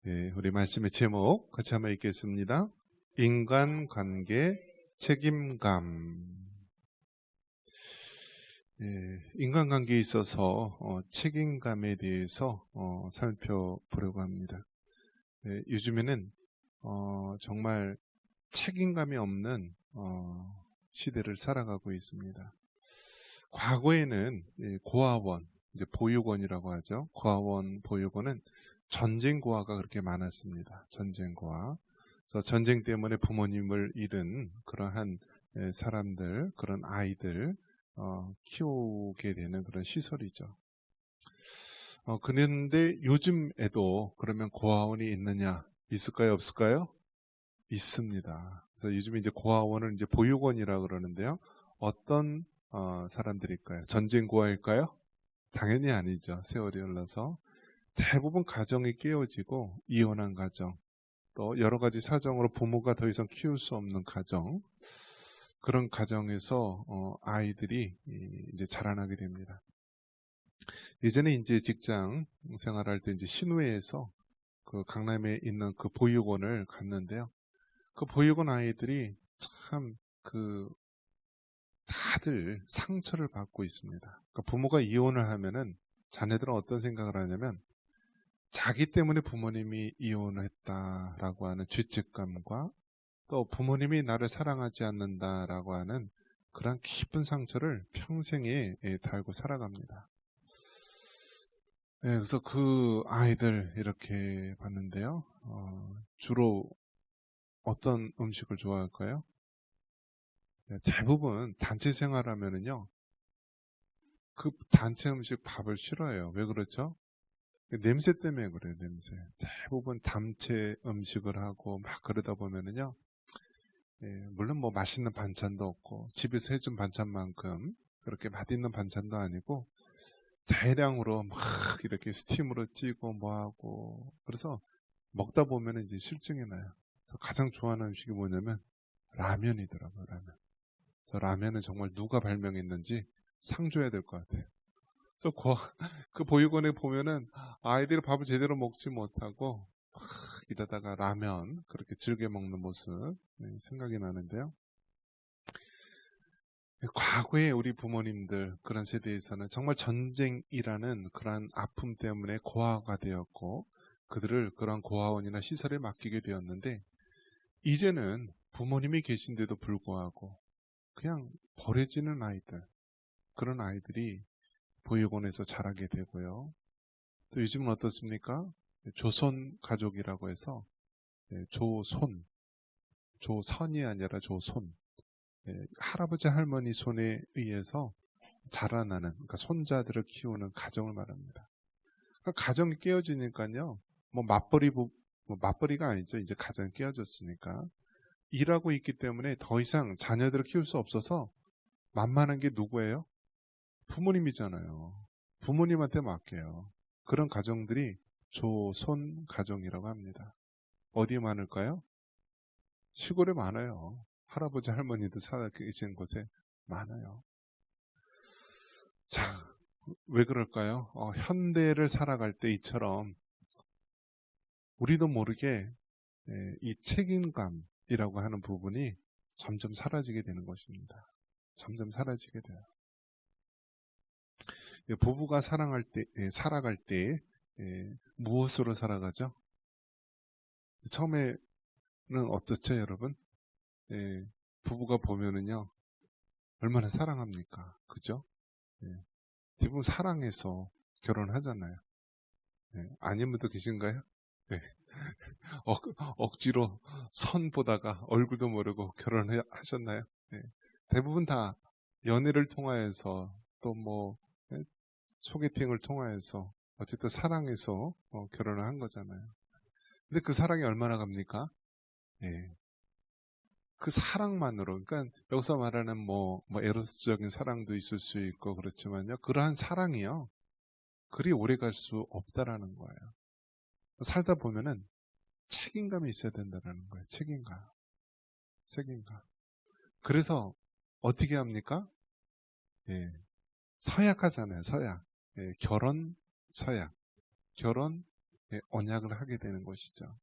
우리 말씀의 제목 같이 한번 읽겠습니다. 인간관계 책임감. 인간관계에 있어서 책임감에 대해서 살펴보려고 합니다. 요즘에는 정말 책임감이 없는 시대를 살아가고 있습니다. 과거에는 고아원, 이제 보육원이라고 하죠. 고아원, 보육원은 전쟁 고아가 그렇게 많았습니다. 전쟁 고아. 그래서 전쟁 때문에 부모님을 잃은 그러한 사람들, 그런 아이들 키우게 되는 그런 시설이죠. 그런데 요즘에도 그러면 고아원이 있느냐? 있을까요? 없을까요? 있습니다. 그래서 요즘 이제 고아원을 이제 보육원이라 그러는데요. 어떤 사람들일까요? 전쟁 고아일까요? 당연히 아니죠. 세월이 흘러서 대부분 가정이 깨어지고 이혼한 가정, 또 여러 가지 사정으로 부모가 더 이상 키울 수 없는 가정, 그런 가정에서 아이들이 이제 자라나게 됩니다. 예전에 이제 직장 생활할 때 이제 신우회에서 그 강남에 있는 그 보육원을 갔는데요. 그 보육원 아이들이 참 다들 상처를 받고 있습니다. 그러니까 부모가 이혼을 하면은 자녀들은 어떤 생각을 하냐면 자기 때문에 부모님이 이혼을 했다라고 하는 죄책감과 또 부모님이 나를 사랑하지 않는다라고 하는 그런 깊은 상처를 평생에 달고 살아갑니다. 그래서 그 아이들 이렇게 봤는데요. 주로 어떤 음식을 좋아할까요? 대부분 단체 생활하면은요, 그 단체 음식 밥을 싫어해요. 왜 그렇죠? 냄새 때문에 그래요, 냄새. 대부분 단체 음식을 하고 막 그러다 보면은요, 물론 뭐 맛있는 반찬도 없고, 집에서 해준 반찬만큼 그렇게 맛있는 반찬도 아니고, 대량으로 막 이렇게 스팀으로 찌고 뭐하고, 그래서 먹다 보면 이제 실증이 나요. 그래서 가장 좋아하는 음식이 뭐냐면, 라면이더라고요, 라면. 그래서 라면은 정말 누가 발명했는지 상 줘야 될 것 같아요. 그래서 그 보육원에 보면은 아이들이 밥을 제대로 먹지 못하고 막 이러다가 라면 그렇게 즐겨 먹는 모습 생각이 나는데요. 과거에 우리 부모님들 그런 세대에서는 정말 전쟁이라는 그런 아픔 때문에 고아가 되었고 그들을 그런 고아원이나 시설에 맡기게 되었는데 이제는 부모님이 계신데도 불구하고 그냥 버려지는 아이들, 그런 아이들이 보육원에서 자라게 되고요. 또 요즘은 어떻습니까? 조선 가족이라고 해서 조선이 아니라 조손, 할아버지 할머니 손에 의해서 자라나는, 그러니까 손자들을 키우는 가정을 말합니다. 그러니까 가정이 깨어지니까요, 뭐 맞벌이가 아니죠. 이제 가정이 깨어졌으니까 일하고 있기 때문에 더 이상 자녀들을 키울 수 없어서 만만한 게 누구예요? 부모님이잖아요. 부모님한테 맡겨요. 그런 가정들이 조손 가정이라고 합니다. 어디에 많을까요? 시골에 많아요. 할아버지 할머니들 살아 계신 곳에 많아요. 자, 왜 그럴까요? 현대를 살아갈 때 이처럼 우리도 모르게 이 책임감이라고 하는 부분이 점점 사라지게 되는 것입니다. 점점 사라지게 돼요. 부부가 살아갈 때 무엇으로 살아가죠? 처음에는 어떻죠, 여러분? 부부가 보면은요, 얼마나 사랑합니까? 그죠? 대부분 사랑해서 결혼하잖아요. 아닌 분도 계신가요? 네. 억지로 선 보다가 얼굴도 모르고 결혼하셨나요? 대부분 다 연애를 통하여서 또 뭐 소개팅을 통하여서 어쨌든 사랑해서 결혼을 한 거잖아요. 근데 그 사랑이 얼마나 갑니까? 그 사랑만으로, 그러니까 여기서 말하는 뭐 에로스적인 사랑도 있을 수 있고 그렇지만요, 그러한 사랑이요, 그리 오래 갈 수 없다라는 거예요. 살다 보면은 책임감이 있어야 된다는 거예요. 책임감. 그래서 어떻게 합니까? 서약하잖아요. 서약. 결혼 서약. 결혼 언약을 하게 되는 것이죠.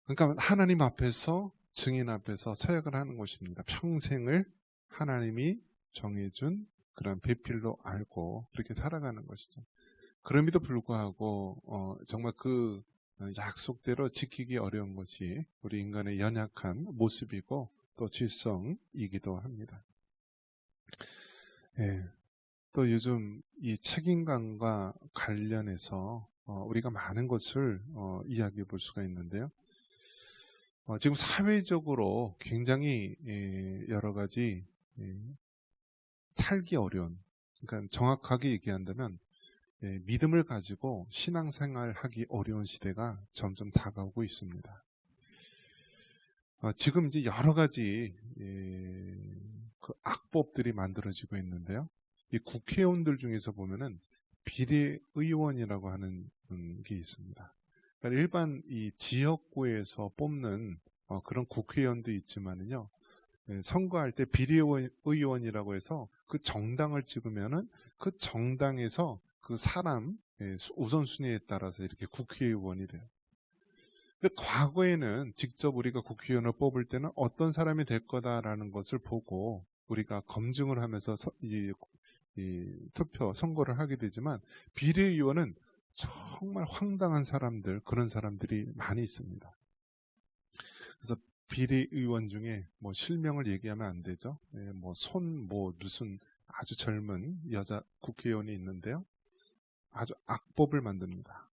그러니까 하나님 앞에서, 증인 앞에서 서약을 하는 것입니다. 평생을 하나님이 정해준 그런 배필로 알고 그렇게 살아가는 것이죠. 그럼에도 불구하고 정말 그 약속대로 지키기 어려운 것이 우리 인간의 연약한 모습이고 또 죄성이기도 합니다. 또 요즘 이 책임감과 관련해서 우리가 많은 것을 이야기해 볼 수가 있는데요. 지금 사회적으로 굉장히 여러 가지 살기 어려운, 그러니까 정확하게 얘기한다면 믿음을 가지고 신앙생활하기 어려운 시대가 점점 다가오고 있습니다. 지금 이제 여러 가지 그 악법들이 만들어지고 있는데요. 이 국회의원들 중에서 보면은 비례의원이라고 하는 게 있습니다. 그러니까 일반 이 지역구에서 뽑는 그런 국회의원도 있지만은요, 선거할 때 비례의원이라고 해서 그 정당을 찍으면은 그 정당에서 그 사람 우선순위에 따라서 이렇게 국회의원이 돼요. 근데 과거에는 직접 우리가 국회의원을 뽑을 때는 어떤 사람이 될 거다라는 것을 보고 우리가 검증을 하면서 투표, 선거를 하게 되지만 비례의원은 정말 황당한 사람들, 그런 사람들이 많이 있습니다. 그래서 비례의원 중에 뭐 실명을 얘기하면 안 되죠. 무슨 아주 젊은 여자 국회의원이 있는데요. 아주 악법을 만듭니다.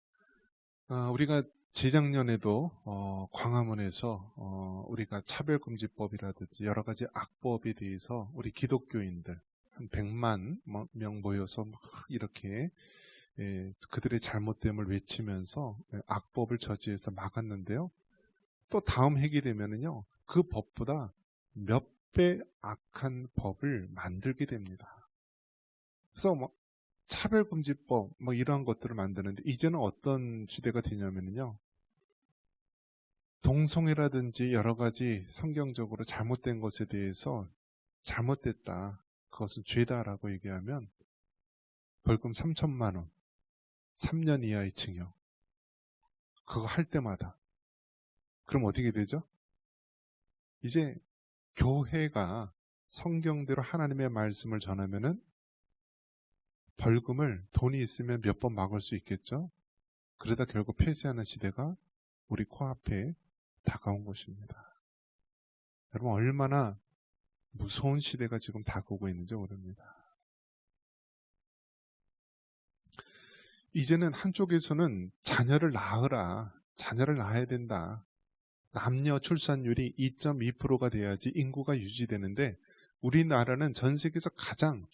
우리가 재작년에도 광화문에서 우리가 차별금지법이라든지 여러 가지 악법에 대해서 우리 기독교인들 한 100만 명 모여서 막 이렇게 그들의 잘못됨을 외치면서 악법을 저지해서 막았는데요. 또 다음 해기 되면은요, 그 법보다 몇 배 악한 법을 만들게 됩니다. 그래서 차별금지법 이러한 것들을 만드는데 이제는 어떤 시대가 되냐면요, 동성애라든지 여러 가지 성경적으로 잘못된 것에 대해서 잘못됐다, 그것은 죄다라고 얘기하면 벌금 3천만 원, 3년 이하의 징역. 그거 할 때마다. 그럼 어떻게 되죠? 이제 교회가 성경대로 하나님의 말씀을 전하면은 벌금을 돈이 있으면 몇 번 막을 수 있겠죠? 그러다 결국 폐쇄하는 시대가 우리 코앞에 다가온 것입니다. 여러분, 얼마나 무서운 시대가 지금 다가오고 있는지 모릅니다. 이제는 한쪽에서는 자녀를 낳으라, 자녀를 낳아야 된다. 남녀 출산율이 2.2%가 돼야지 인구가 유지되는데 우리나라는 전 세계에서 가장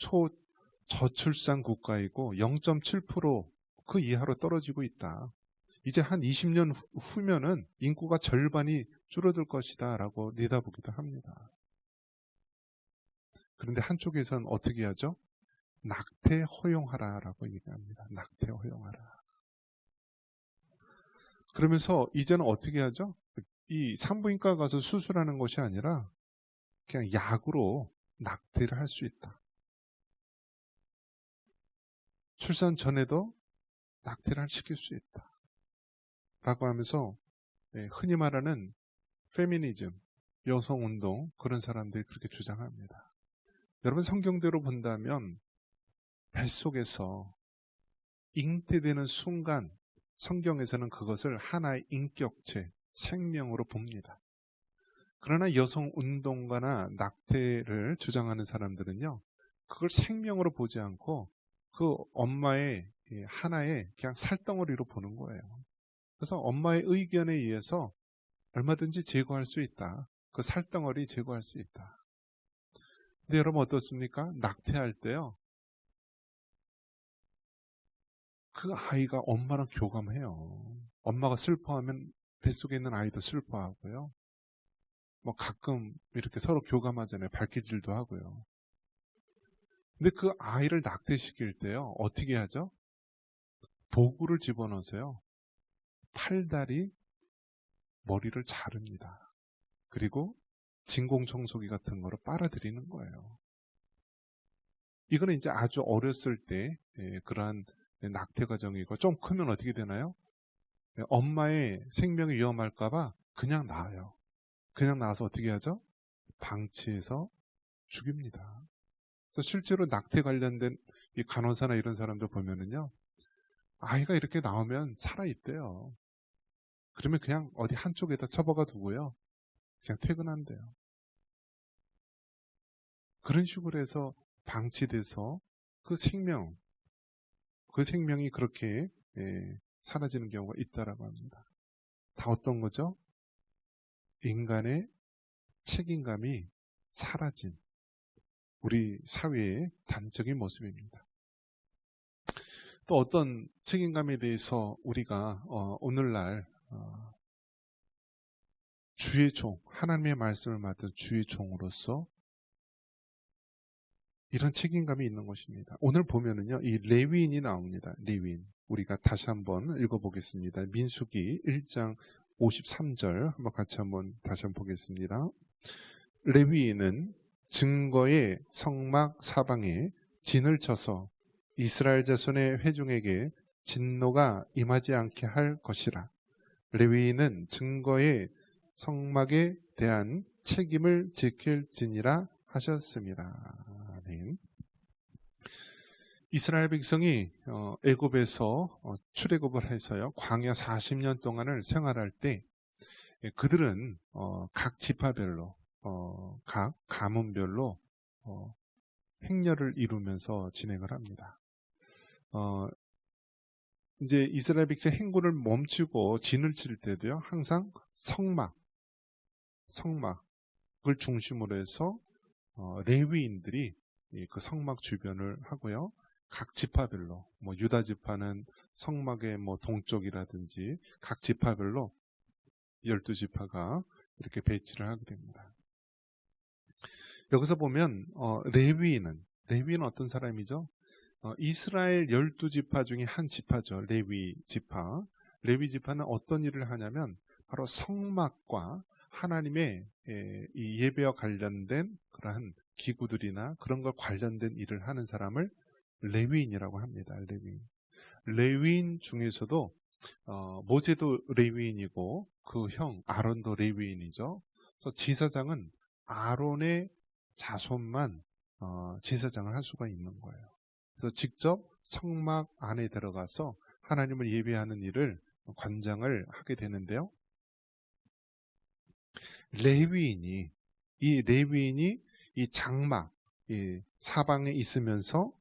저출산 국가이고 0.7% 그 이하로 떨어지고 있다. 이제 한 20년 후면은 인구가 절반이 줄어들 것이다 라고 내다보기도 합니다. 그런데 한쪽에서는 어떻게 하죠? 낙태 허용하라 라고 얘기합니다. 낙태 허용하라. 그러면서 이제는 어떻게 하죠? 이 산부인과 가서 수술하는 것이 아니라 그냥 약으로 낙태를 할 수 있다. 출산 전에도 낙태를 시킬 수 있다. 라고 하면서 흔히 말하는 페미니즘, 여성운동, 그런 사람들이 그렇게 주장합니다. 여러분, 성경대로 본다면 뱃속에서 잉태되는 순간 성경에서는 그것을 하나의 인격체, 생명으로 봅니다. 그러나 여성운동가나 낙태를 주장하는 사람들은요, 그걸 생명으로 보지 않고 그 엄마의 하나의 그냥 살덩어리로 보는 거예요. 그래서 엄마의 의견에 의해서 얼마든지 제거할 수 있다. 그 살덩어리 제거할 수 있다. 근데 여러분 어떻습니까? 낙태할 때요, 그 아이가 엄마랑 교감해요. 엄마가 슬퍼하면 뱃속에 있는 아이도 슬퍼하고요. 가끔 이렇게 서로 교감하잖아요. 발기질도 하고요. 근데 그 아이를 낙태시킬 때요, 어떻게 하죠? 도구를 집어넣으세요. 팔다리, 머리를 자릅니다. 그리고 진공청소기 같은 거로 빨아들이는 거예요. 이거는 이제 아주 어렸을 때 그러한 낙태 과정이고 좀 크면 어떻게 되나요? 엄마의 생명이 위험할까봐 그냥 낳아요. 그냥 낳아서 어떻게 하죠? 방치해서 죽입니다. 그래서 실제로 낙태 관련된 이 간호사나 이런 사람들 보면은요, 아이가 이렇게 나오면 살아있대요. 그러면 그냥 어디 한쪽에다 처박아 두고요, 그냥 퇴근한대요. 그런 식으로 해서 방치돼서 그 생명이 그렇게 사라지는 경우가 있다라고 합니다. 다 어떤 거죠? 인간의 책임감이 사라진 우리 사회의 단적인 모습입니다. 또 어떤 책임감에 대해서 우리가 오늘날 주의 종, 하나님의 말씀을 맡은 주의 종으로서 이런 책임감이 있는 것입니다. 오늘 보면은요, 이 레위인이 나옵니다. 레위인. 우리가 다시 한번 읽어보겠습니다. 민수기 1장 53절 한번 같이 다시 한번 보겠습니다. 레위인은 증거의 성막 사방에 진을 쳐서 이스라엘 자손의 회중에게 진노가 임하지 않게 할 것이라. 레위인은 증거의 성막에 대한 책임을 지킬지니라 하셨습니다. 아멘. 이스라엘 백성이 애굽에서 출애굽을 해서요, 광야 40년 동안을 생활할 때 그들은 각 지파별로 각 가문별로 행렬을 이루면서 진행을 합니다. 이제 이스라엘 백성 행군을 멈추고 진을 칠 때도요, 항상 성막을 중심으로 해서 레위인들이 그 성막 주변을 하고요, 각 지파별로 유다 지파는 성막의 동쪽이라든지 각 지파별로 12지파가 이렇게 배치를 하게 됩니다. 여기서 보면 레위인은 어떤 사람이죠? 이스라엘 12지파 중에 한 지파죠. 레위 지파는 어떤 일을 하냐면 바로 성막과 하나님의 이 예배와 관련된 그러한 기구들이나 그런 걸 관련된 일을 하는 사람을 레위인이라고 합니다. 레위인 중에서도 모세도 레위인이고 그 형 아론도 레위인이죠. 그래서 제사장은 아론의 자손만 제사장을 할 수가 있는 거예요. 그래서 직접 성막 안에 들어가서 하나님을 예배하는 일을 관장을 하게 되는데요. 레위인이 이 장막, 이 사방에 있으면서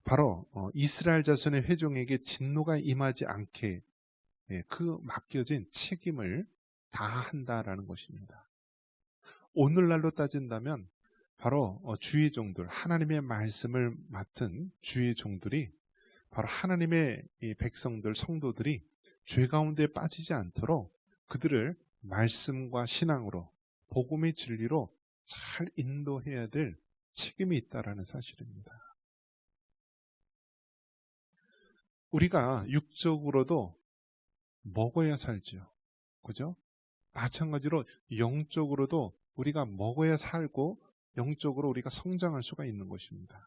바로 이스라엘 자손의 회중에게 진노가 임하지 않게 그 맡겨진 책임을 다한다라는 것입니다. 오늘날로 따진다면 바로 주의 종들, 하나님의 말씀을 맡은 주의 종들이 바로 하나님의 이 백성들, 성도들이 죄 가운데 빠지지 않도록 그들을 말씀과 신앙으로, 복음의 진리로 잘 인도해야 될 책임이 있다라는 사실입니다. 우리가 육적으로도 먹어야 살죠. 그죠? 마찬가지로 영적으로도 우리가 먹어야 살고 영적으로 우리가 성장할 수가 있는 것입니다.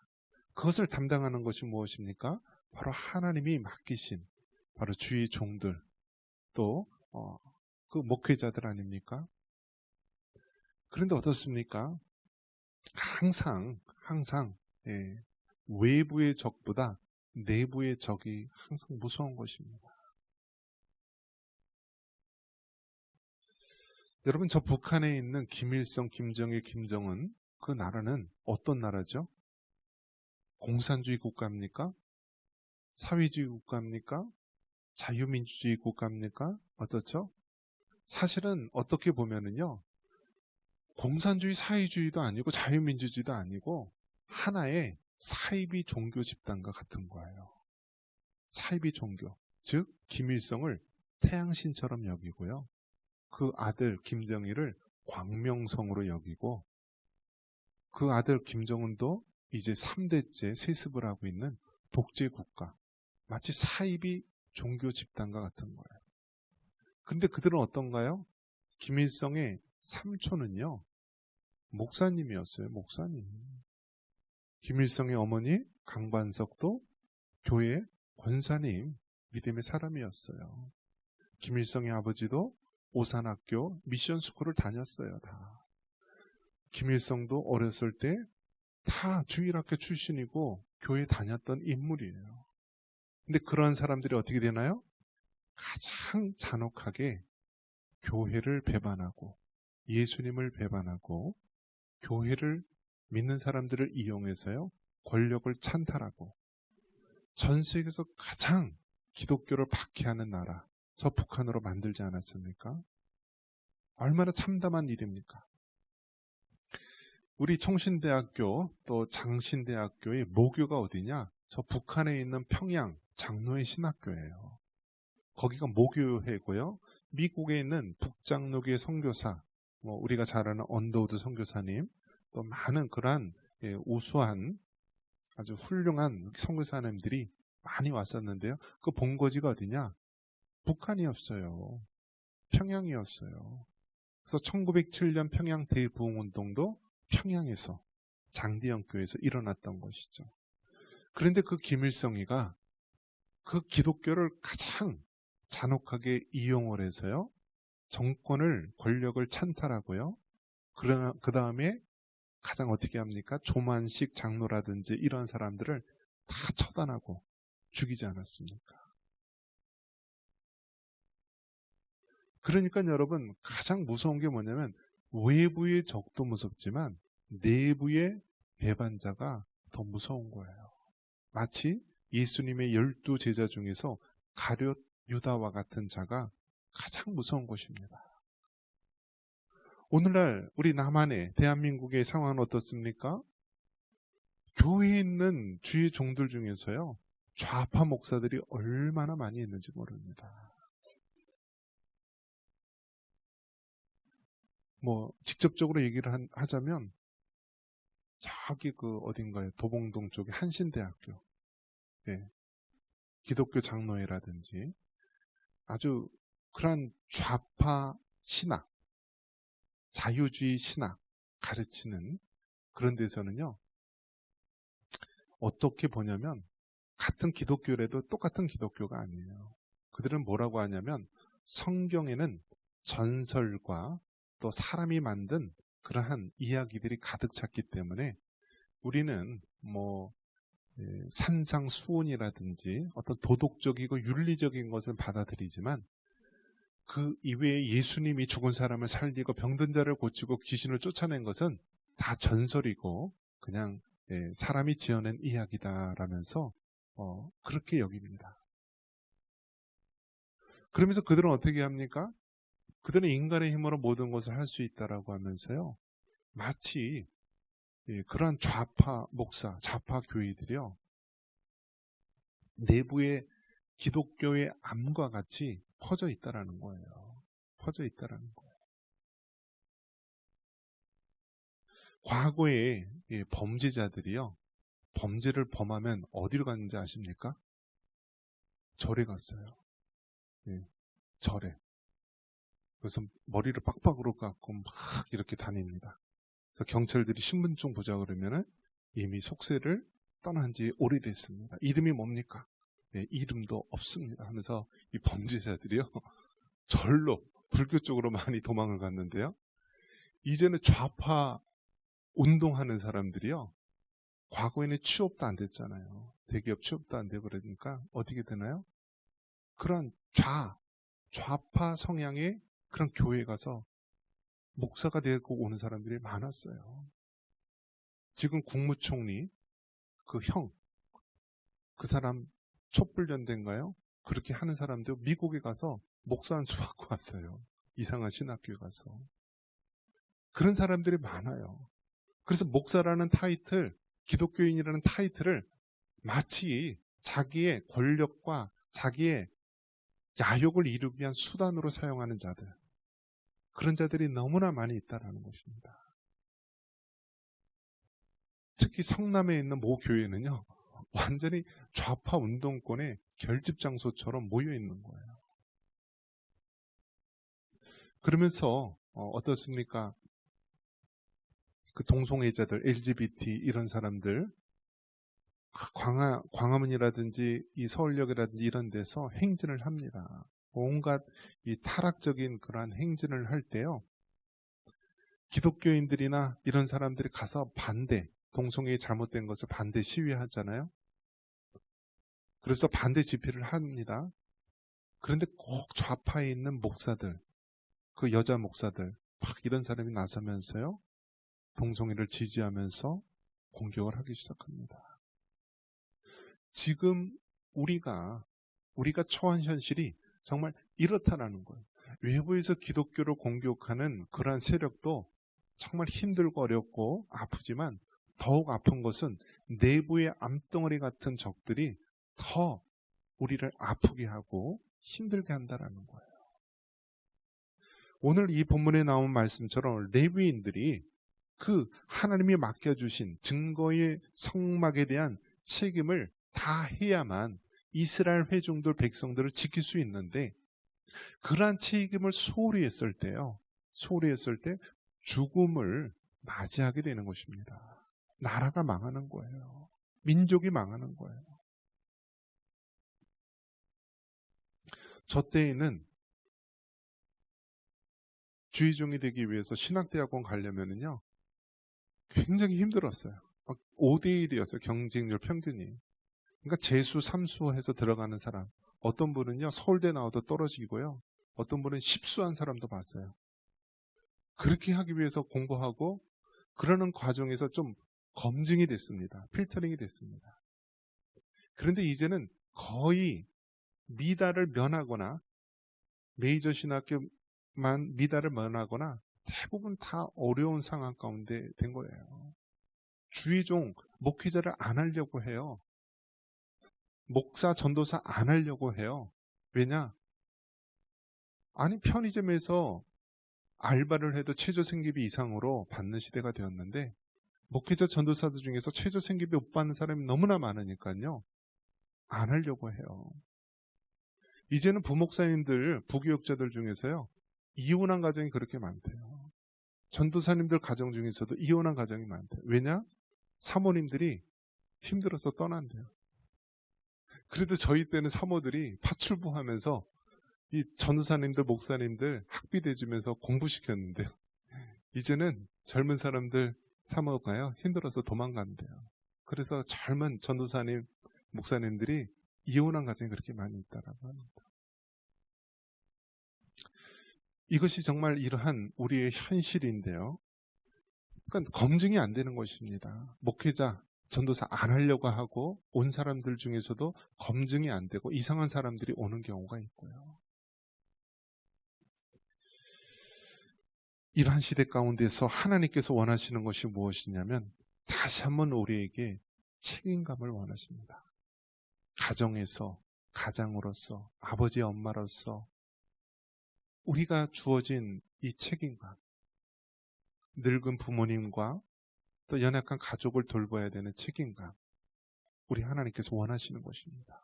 그것을 담당하는 것이 무엇입니까? 바로 하나님이 맡기신 바로 주의 종들, 또 그 목회자들 아닙니까? 그런데 어떻습니까? 항상 외부의 적보다 내부의 적이 항상 무서운 것입니다. 여러분, 저 북한에 있는 김일성, 김정일, 김정은, 그 나라는 어떤 나라죠? 공산주의 국가입니까? 사회주의 국가입니까? 자유민주주의 국가입니까? 어떻죠? 사실은 어떻게 보면은요, 공산주의, 사회주의도 아니고 자유민주주의도 아니고 하나의 사이비 종교 집단과 같은 거예요. 사이비 종교, 즉 김일성을 태양신처럼 여기고요, 그 아들 김정일을 광명성으로 여기고, 그 아들 김정은도 이제 3대째 세습을 하고 있는 독재국가, 마치 사이비 종교 집단과 같은 거예요. 그런데 그들은 어떤가요? 김일성의 삼촌은요, 목사님이었어요. 목사님. 김일성의 어머니 강반석도 교회 권사님, 믿음의 사람이었어요. 김일성의 아버지도 오산학교 미션스쿨을 다녔어요. 다. 김일성도 어렸을 때 다 주일학교 출신이고 교회 다녔던 인물이에요. 근데 그러한 사람들이 어떻게 되나요? 가장 잔혹하게 교회를 배반하고 예수님을 배반하고 교회를 믿는 사람들을 이용해서요, 권력을 찬탈하고 전 세계에서 가장 기독교를 박해하는 나라, 저 북한으로 만들지 않았습니까? 얼마나 참담한 일입니까? 우리 총신대학교 또 장신대학교의 모교가 어디냐? 저 북한에 있는 평양 장로의 신학교예요. 거기가 모교회고요. 미국에 있는 북장로교의 선교사, 우리가 잘 아는 언더우드 선교사님, 또 많은 그러한 우수한 아주 훌륭한 선교사님들이 많이 왔었는데요. 그 본거지가 어디냐? 북한이었어요. 평양이었어요. 그래서 1907년 평양 대부흥운동도 평양에서 장대영교에서 일어났던 것이죠. 그런데 그 김일성이가 그 기독교를 가장 잔혹하게 이용을 해서요, 정권을, 권력을 찬탈하고요, 그 다음에 가장 어떻게 합니까? 조만식 장로라든지 이런 사람들을 다 처단하고 죽이지 않았습니까? 그러니까 여러분, 가장 무서운 게 뭐냐면 외부의 적도 무섭지만 내부의 배반자가 더 무서운 거예요. 마치 예수님의 12 제자 중에서 가룟 유다와 같은 자가 가장 무서운 것입니다. 오늘날 우리 남한의 대한민국의 상황은 어떻습니까? 교회에 있는 주의 종들 중에서요, 좌파 목사들이 얼마나 많이 있는지 모릅니다. 직접적으로 얘기를 하자면 저기 그 어딘가에 도봉동 쪽에 한신대학교, 기독교 장로회라든지 아주 그러한 좌파 신학, 자유주의 신학 가르치는 그런 데서는요, 어떻게 보냐면 같은 기독교라도 똑같은 기독교가 아니에요. 그들은 뭐라고 하냐면 성경에는 전설과 또 사람이 만든 그러한 이야기들이 가득 찼기 때문에 우리는 산상수훈이라든지 어떤 도덕적이고 윤리적인 것은 받아들이지만 그 이외에 예수님이 죽은 사람을 살리고 병든 자를 고치고 귀신을 쫓아낸 것은 다 전설이고 그냥 사람이 지어낸 이야기다라면서 그렇게 여깁니다. 그러면서 그들은 어떻게 합니까? 그들은 인간의 힘으로 모든 것을 할 수 있다라고 하면서요, 마치 그러한 좌파 목사, 좌파 교회들이요, 내부의 기독교의 암과 같이 퍼져 있다라는 거예요. 퍼져 있다라는 거예요. 과거에 범죄자들이요, 범죄를 범하면 어디로 갔는지 아십니까? 절에 갔어요. 절에. 그래서 머리를 빡빡으로 깎고 막 이렇게 다닙니다. 그래서 경찰들이 신분증 보자 그러면은 이미 속세를 떠난 지 오래됐습니다. 이름이 뭡니까? 이름도 없습니다. 하면서 이 범죄자들이요, 절로 불교 쪽으로 많이 도망을 갔는데요, 이제는 좌파 운동하는 사람들이요, 과거에는 취업도 안 됐잖아요. 대기업 취업도 안 되고 그러니까 어떻게 되나요? 그런 좌파 성향의 그런 교회에 가서 목사가 되고 오는 사람들이 많았어요. 지금 국무총리 그 사람 촛불연대인가요? 그렇게 하는 사람도 미국에 가서 목사 한 수 받고 왔어요. 이상한 신학교에 가서. 그런 사람들이 많아요. 그래서 목사라는 타이틀, 기독교인이라는 타이틀을 마치 자기의 권력과 자기의 야욕을 이루기 위한 수단으로 사용하는 자들, 그런 자들이 너무나 많이 있다는 것입니다. 특히 성남에 있는 모 교회는요, 완전히 좌파 운동권의 결집 장소처럼 모여 있는 거예요. 그러면서 어떻습니까? 그 동성애자들, LGBT 이런 사람들, 광화문이라든지 이 서울역이라든지 이런 데서 행진을 합니다. 온갖 이 타락적인 그러한 행진을 할 때요, 기독교인들이나 이런 사람들이 가서 동성애에 잘못된 것을 반대 시위하잖아요. 그래서 반대 집회를 합니다. 그런데 꼭 좌파에 있는 목사들, 그 여자 목사들, 막 이런 사람이 나서면서요, 동성애를 지지하면서 공격을 하기 시작합니다. 지금 우리가 처한 현실이 정말 이렇다라는 거예요. 외부에서 기독교를 공격하는 그러한 세력도 정말 힘들고 어렵고 아프지만, 더욱 아픈 것은 내부의 암덩어리 같은 적들이 더 우리를 아프게 하고 힘들게 한다라는 거예요. 오늘 이 본문에 나온 말씀처럼 레위인들이 그 하나님이 맡겨주신 증거의 성막에 대한 책임을 다 해야만 이스라엘 회중들 백성들을 지킬 수 있는데, 그러한 책임을 소홀히 했을 때 죽음을 맞이하게 되는 것입니다. 나라가 망하는 거예요. 민족이 망하는 거예요. 저 때에는 주의종이 되기 위해서 신학대학원 가려면은요, 굉장히 힘들었어요. 5대1이었어요. 경쟁률 평균이. 그러니까 재수, 삼수 해서 들어가는 사람. 어떤 분은요, 서울대 나와도 떨어지고요. 어떤 분은 10수한 사람도 봤어요. 그렇게 하기 위해서 공부하고 그러는 과정에서 좀 검증이 됐습니다. 필터링이 됐습니다. 그런데 이제는 거의 미달을 면하거나, 메이저 신학교만 미달을 면하거나 대부분 다 어려운 상황 가운데 된 거예요. 주의종, 목회자를 안 하려고 해요. 목사, 전도사 안 하려고 해요. 왜냐? 아니, 편의점에서 알바를 해도 최저생계비 이상으로 받는 시대가 되었는데, 목회자, 전도사들 중에서 최저생계비 못 받는 사람이 너무나 많으니까요, 안 하려고 해요. 이제는 부목사님들, 부교육자들 중에서요, 이혼한 가정이 그렇게 많대요. 전도사님들 가정 중에서도 이혼한 가정이 많대요. 왜냐? 사모님들이 힘들어서 떠난대요. 그래도 저희 때는 사모들이 파출부하면서 이 전도사님들, 목사님들 학비 대주면서 공부시켰는데요, 이제는 젊은 사람들 사모가요, 힘들어서 도망간대요. 그래서 젊은 전도사님, 목사님들이 이혼한 가정이 그렇게 많이 있다라고 합니다. 이것이 정말 이러한 우리의 현실인데요, 그러니까 검증이 안 되는 것입니다. 목회자, 전도사 안 하려고 하고 온 사람들 중에서도 검증이 안 되고 이상한 사람들이 오는 경우가 있고요. 이러한 시대 가운데서 하나님께서 원하시는 것이 무엇이냐면, 다시 한번 우리에게 책임감을 원하십니다. 가정에서, 가장으로서, 아버지, 엄마로서 우리가 주어진 이 책임감, 늙은 부모님과 또 연약한 가족을 돌봐야 되는 책임감, 우리 하나님께서 원하시는 것입니다.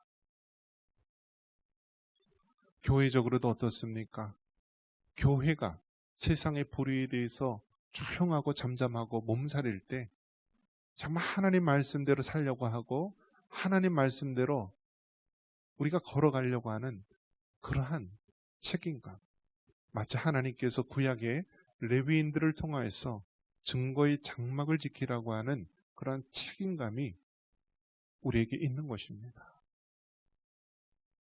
교회적으로도 어떻습니까? 교회가 세상의 불의에 대해서 조용하고 잠잠하고 몸살일 때 정말 하나님 말씀대로 살려고 하고 하나님 말씀대로 우리가 걸어가려고 하는 그러한 책임감, 마치 하나님께서 구약의 레위인들을 통하여서 증거의 장막을 지키라고 하는 그러한 책임감이 우리에게 있는 것입니다.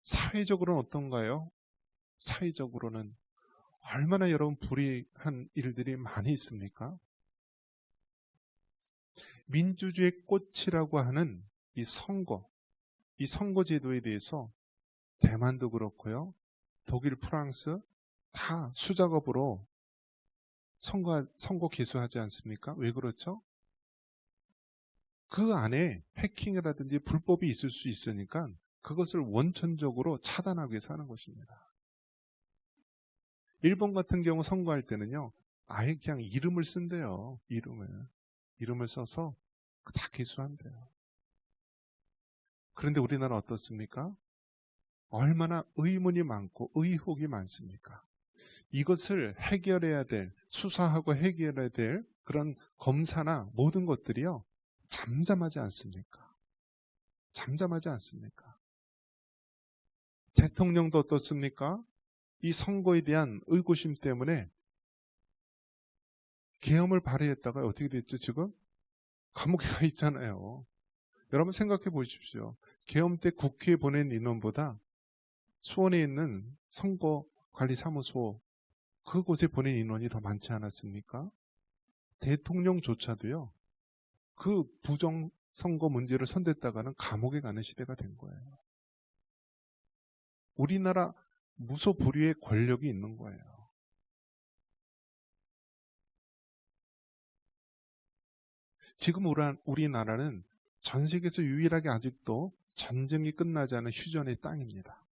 사회적으로는 어떤가요? 사회적으로는 얼마나 여러분 불의한 일들이 많이 있습니까? 민주주의 꽃이라고 하는 이 선거제도에 대해서 대만도 그렇고요, 독일, 프랑스 다 수작업으로 선거 개수하지 않습니까? 왜 그렇죠? 그 안에 해킹이라든지 불법이 있을 수 있으니까 그것을 원천적으로 차단하기 위해서 하는 것입니다. 일본 같은 경우 선거할 때는요, 아예 그냥 이름을 쓴대요. 이름을 써서 다 개수한대요. 그런데 우리나라 어떻습니까? 얼마나 의문이 많고 의혹이 많습니까? 이것을 해결해야 될, 수사하고 해결해야 될 그런 검사나 모든 것들이요, 잠잠하지 않습니까? 잠잠하지 않습니까? 대통령도 어떻습니까? 이 선거에 대한 의구심 때문에 계엄을 발휘했다가 어떻게 됐죠? 지금 감옥에 가 있잖아요. 여러분 생각해 보십시오. 계엄 때 국회에 보낸 인원보다 수원에 있는 선거관리사무소 그곳에 보낸 인원이 더 많지 않았습니까? 대통령조차도요. 그 부정선거 문제를 손댔다가는 감옥에 가는 시대가 된 거예요. 우리나라 무소불위의 권력이 있는 거예요. 지금 우리나라는 전 세계에서 유일하게 아직도 전쟁이 끝나지 않은 휴전의 땅입니다.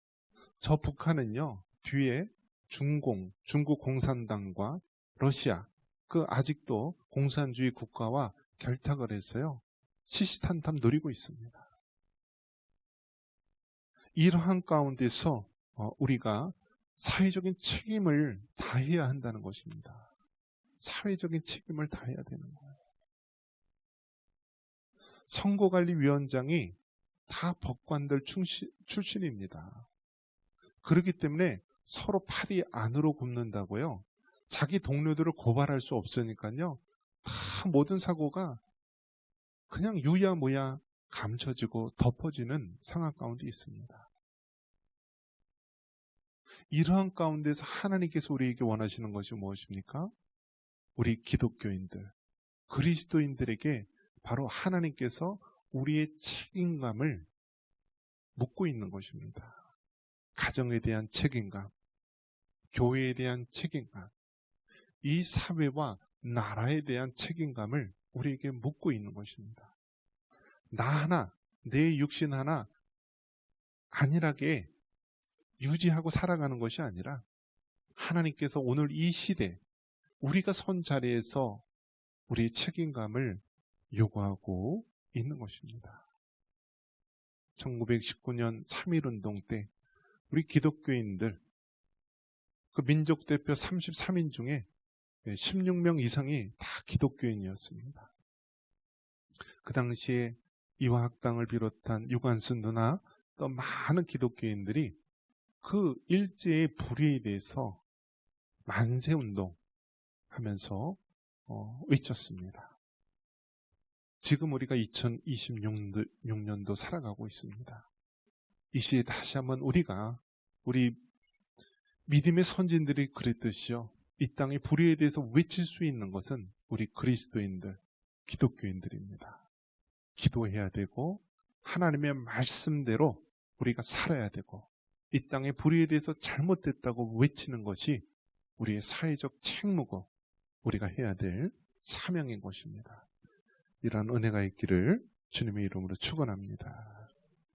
저 북한은요, 뒤에 중국 공산당과 러시아, 그 아직도 공산주의 국가와 결탁을 해서요, 시시탄탄 노리고 있습니다. 이러한 가운데서 우리가 사회적인 책임을 다해야 한다는 것입니다. 사회적인 책임을 다해야 되는 거예요. 선거관리위원장이 다 법관들 출신입니다. 그렇기 때문에 서로 팔이 안으로 굽는다고요. 자기 동료들을 고발할 수 없으니까요. 다 모든 사고가 그냥 유야무야 감춰지고 덮어지는 상황 가운데 있습니다. 이러한 가운데서 하나님께서 우리에게 원하시는 것이 무엇입니까? 우리 기독교인들, 그리스도인들에게 바로 하나님께서 우리의 책임감을 묻고 있는 것입니다. 가정에 대한 책임감, 교회에 대한 책임감, 이 사회와 나라에 대한 책임감을 우리에게 묻고 있는 것입니다. 나 하나, 내 육신 하나 안일하게 유지하고 살아가는 것이 아니라 하나님께서 오늘 이 시대 우리가 선 자리에서 우리의 책임감을 요구하고 있는 것입니다. 1919년 3.1운동 때 우리 기독교인들 그 민족대표 33인 중에 16명 이상이 다 기독교인이었습니다. 그 당시에 이화학당을 비롯한 유관순 누나 또 많은 기독교인들이 그 일제의 불의에 대해서 만세운동 하면서 외쳤습니다. 지금 우리가 2026년도 살아가고 있습니다. 이 시에 다시 한번 우리 믿음의 선진들이 그랬듯이요. 이 땅의 불의에 대해서 외칠 수 있는 것은 우리 그리스도인들, 기독교인들입니다. 기도해야 되고 하나님의 말씀대로 우리가 살아야 되고 이 땅의 불의에 대해서 잘못됐다고 외치는 것이 우리의 사회적 책무고 우리가 해야 될 사명인 것입니다. 이러한 은혜가 있기를 주님의 이름으로 축원합니다.